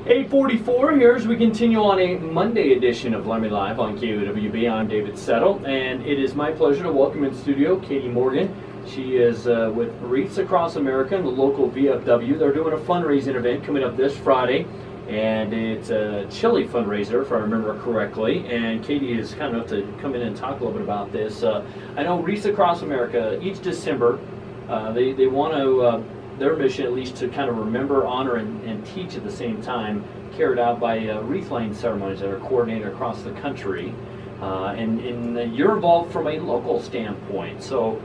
8:44 here as we continue on a Monday edition of Laramie Live on KOWB. I'm David Settle, and it is my pleasure to welcome in studio Katie Morgan. She is with Wreaths Across America and the local VFW. They're doing a fundraising event coming up this Friday, and it's a chili fundraiser, if I remember correctly. And Katie is kind enough to come in and talk a little bit about this. I know Wreaths Across America, each December, they want to, their mission at least, to kind of remember, honor, and teach at the same time, carried out by wreath laying ceremonies that are coordinated across the country. And you're involved from a local standpoint. So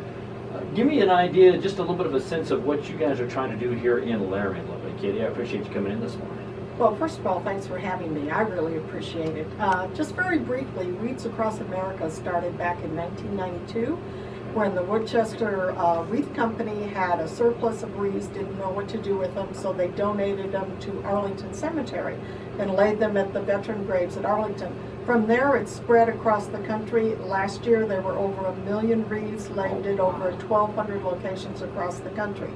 give me an idea, just a little bit of a sense of what you guys are trying to do here in Laramie a little bit. Katie, I appreciate you coming in this morning. Well, first of all, thanks for having me. I really appreciate it. Just very briefly, Wreaths Across America started back in 1992 when the Worcester Wreath Company had a surplus of wreaths, didn't know what to do with them, so they donated them to Arlington Cemetery and laid them at the veteran graves at Arlington. From there, it spread across the country. Last year, there were over 1 million wreaths laid at over 1,200 locations across the country.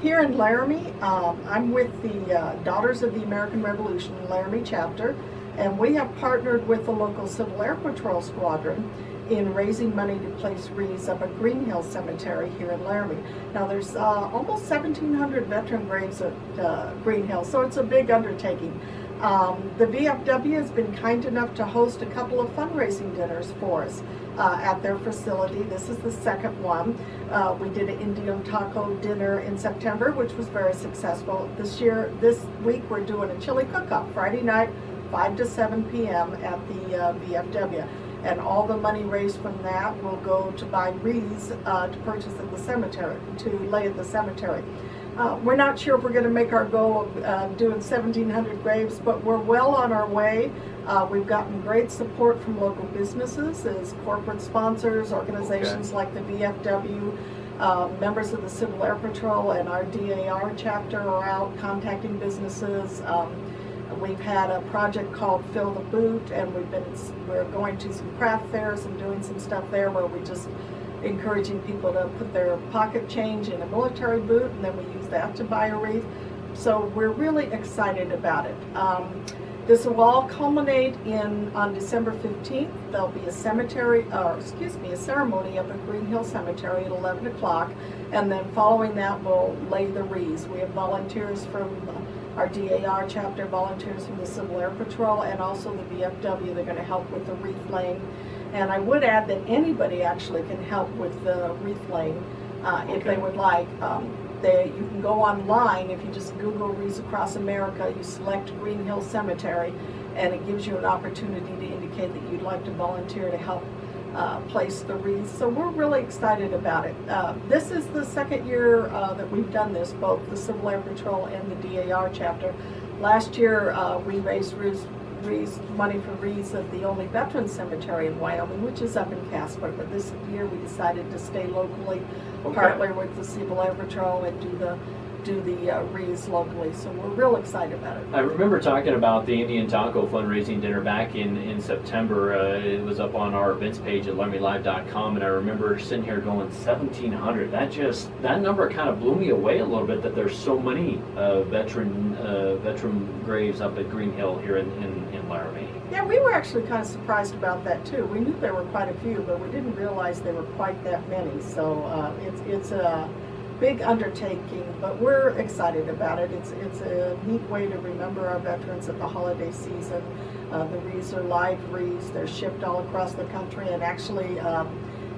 Here in Laramie, I'm with the Daughters of the American Revolution, Laramie Chapter, and we have partnered with the local Civil Air Patrol Squadron in raising money to place wreaths up at Greenhill Cemetary here in Laramie. Now there's almost 1,700 veteran graves at Greenhill, so it's a big undertaking. The VFW has been kind enough to host a couple of fundraising dinners for us at their facility. This is the second one. We did an Indian taco dinner in September, which was very successful. This week we're doing a chili cook-up Friday night, 5 to 7 p.m. at the VFW. And all the money raised from that will go to buy wreaths to purchase at the cemetery, to lay at the cemetery. We're not sure if we're going to make our goal of doing 1,700 graves, but we're well on our way. We've gotten great support from local businesses as corporate sponsors, organizations like the VFW, members of the Civil Air Patrol, and our DAR chapter are out contacting businesses. We've had a project called Fill the Boot, and we're going to some craft fairs and doing some stuff there where we just encouraging people to put their pocket change in a military boot, and then we use that to buy a wreath. So we're really excited about it. This will all culminate on December 15th. There'll be a ceremony up at Greenhill Cemetery at 11 o'clock, and then following that we'll lay the wreaths. We have volunteers from our DAR chapter, volunteers from the Civil Air Patrol, and also the VFW. They're going to help with the wreath laying. And I would add that anybody actually can help with the wreath laying if they would like. You can go online. If you just Google Wreaths Across America, you select Greenhill Cemetery, and it gives you an opportunity to indicate that you'd like to volunteer to help place the wreaths. So we're really excited about it. This is the second year that we've done this, both the Civil Air Patrol and the DAR chapter. Last year we raised money for wreaths at the only veteran cemetery in Wyoming, which is up in Casper. But this year we decided to stay locally, partner with the Civil Air Patrol, and do the wreaths locally. So we're real excited about it. I remember talking about the Indian Taco fundraising dinner back in September. It was up on our events page at laramie.youtube, and I remember sitting here going 1,700. That number kind of blew me away a little bit, that there's so many veteran graves up at Greenhill here in Laramie. Yeah, we were actually kind of surprised about that too. We knew there were quite a few, but we didn't realize there were quite that many. So it's a big undertaking, but we're excited about it. It's a neat way to remember our veterans at the holiday season. The wreaths are live wreaths. They're shipped all across the country, and actually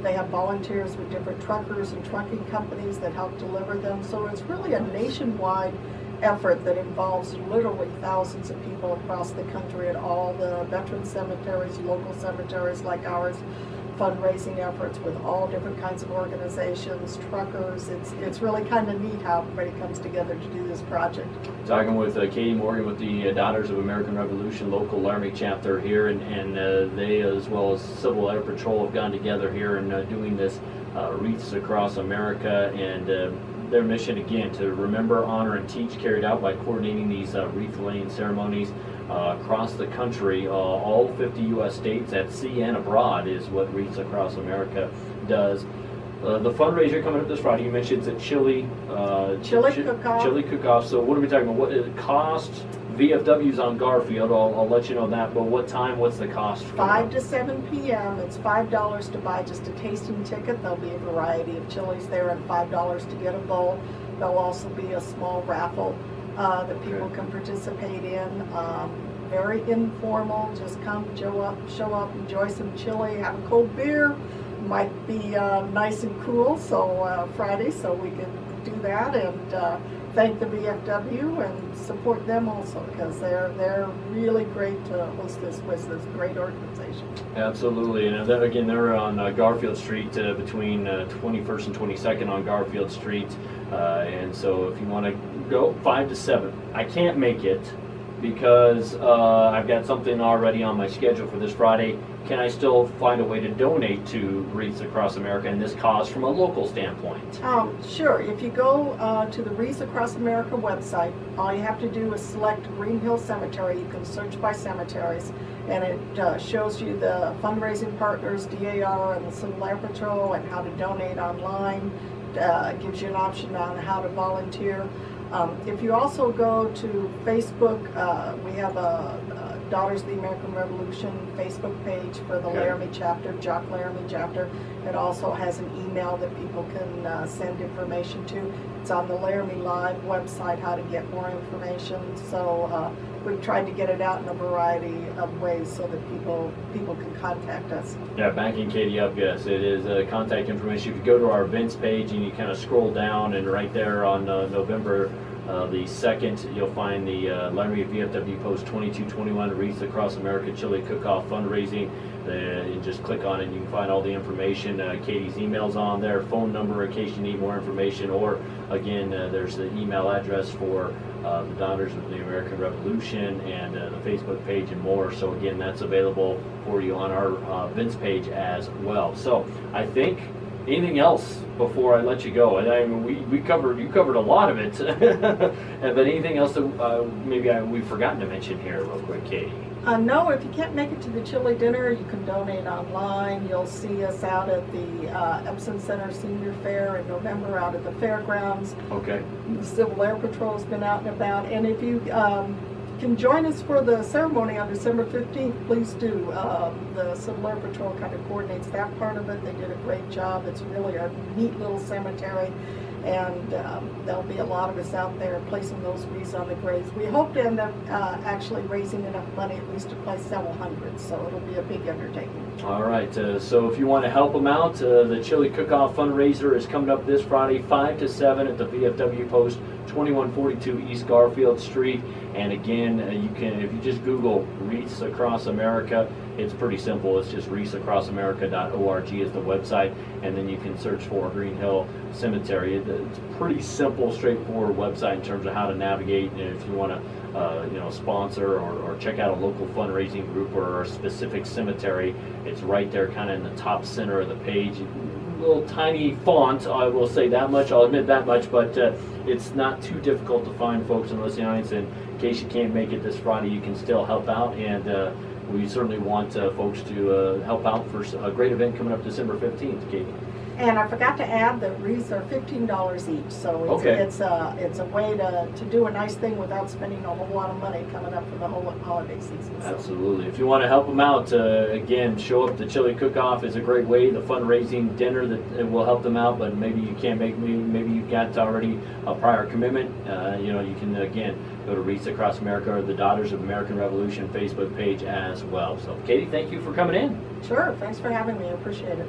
they have volunteers with different truckers and trucking companies that help deliver them. So it's really a nationwide effort that involves literally thousands of people across the country at all the veteran cemeteries, local cemeteries like ours, fundraising efforts with all different kinds of organizations, truckers. It's really kind of neat how everybody comes together to do this project. Talking with Katie Morgan with the Daughters of American Revolution local Laramie chapter here, and they, as well as Civil Air Patrol, have gone together here and doing this Wreaths Across America, and their mission again to remember, honor, and teach, carried out by coordinating these wreath laying ceremonies across the country, all 50 U.S. states at sea and abroad is what Wreaths Across America does. The fundraiser coming up this Friday, you mentioned it's a chili cook-off. Chili cook-off. So what are we talking about? What is it, cost, VFW's on Garfield. I'll let you know that. But what time? What's the cost? 5 to 7 p.m. It's $5 to buy just a tasting ticket. There'll be a variety of chilies there, and $5 to get a bowl. There'll also be a small raffle that people can participate in. Very informal. Just come, show up, enjoy some chili, have a cold beer. Might be nice and cool. So Friday, so we can do that and thank the VFW and support them also, because they're really great to host this with this great organization. Absolutely, and again, they're on Garfield Street between 21st and 22nd on Garfield Street, and so if you want to go 5 to 7, I can't make it because I've got something already on my schedule for this Friday. Can I still find a way to donate to Wreaths Across America and this cause from a local standpoint? Sure. If you go to the Wreaths Across America website, all you have to do is select Greenhill Cemetary. You can search by cemeteries, and it shows you the fundraising partners, DAR and the Civil Air Patrol, and how to donate online. It gives you an option on how to volunteer. If you also go to Facebook, we have a Daughters of the American Revolution Facebook page for the Laramie Chapter, Jock Laramie Chapter. It also has an email that people can send information to. It's on the Laramie Live website, how to get more information. So we've tried to get it out in a variety of ways so that people can contact us. Yeah, backing Katie up, yes, it is contact information. If you go to our events page and you kind of scroll down, and right there on November the 2nd, you'll find the Laramie VFW Post 2221 Wreaths Across America Chili Cook-Off Fundraising. You just click on it and you can find all the information. Katie's email's on there, phone number in case you need more information, or again, there's the email address for the Daughters of the American Revolution and the Facebook page and more. So again, that's available for you on our events page as well. So I think anything else before I let you go? And I mean, you covered a lot of it, but anything else that maybe we've forgotten to mention here real quick, Katie? No, if you can't make it to the chili dinner, you can donate online. You'll see us out at the Epson Center Senior Fair in November, out at the fairgrounds. Okay. The Civil Air Patrol has been out and about. And if you can join us for the ceremony on December 15th, please do. The Civil Air Patrol kind of coordinates that part of it. They did a great job. It's really a neat little cemetery. And there'll be a lot of us out there placing those wreaths on the graves. We hope to end up actually raising enough money at least to place several hundred, so it'll be a big undertaking. All right, so if you want to help them out, the Chili Cook-Off Fundraiser is coming up this Friday, 5 to 7 at the VFW Post, 2142 East Garfield Street. And again, you can, if you just Google Wreaths Across America, it's pretty simple. It's just wreathsacrossamerica.org is the website, and then you can search for Greenhill Cemetary. It's a pretty simple, straightforward website in terms of how to navigate. And if you want to, sponsor or check out a local fundraising group or a specific cemetery, it's right there, kind of in the top center of the page. Little tiny font, I will say that much. I'll admit that much, but it's not too difficult to find, folks in the listening audience. And in case you can't make it this Friday, you can still help out, and we certainly want folks to help out for a great event coming up December 15th, Katie. And I forgot to add that wreaths are $15 each, so it's a way to do a nice thing without spending a whole lot of money coming up for the whole holiday season. So. Absolutely. If you want to help them out, again, show up. The Chili Cook-Off is a great way. The fundraising dinner that will help them out, but maybe you can't make me. Maybe you've got already a prior commitment. You can again go to Wreaths Across America or the Daughters of American Revolution Facebook page as well. So, Katie, thank you for coming in. Sure. Thanks for having me. I appreciate it.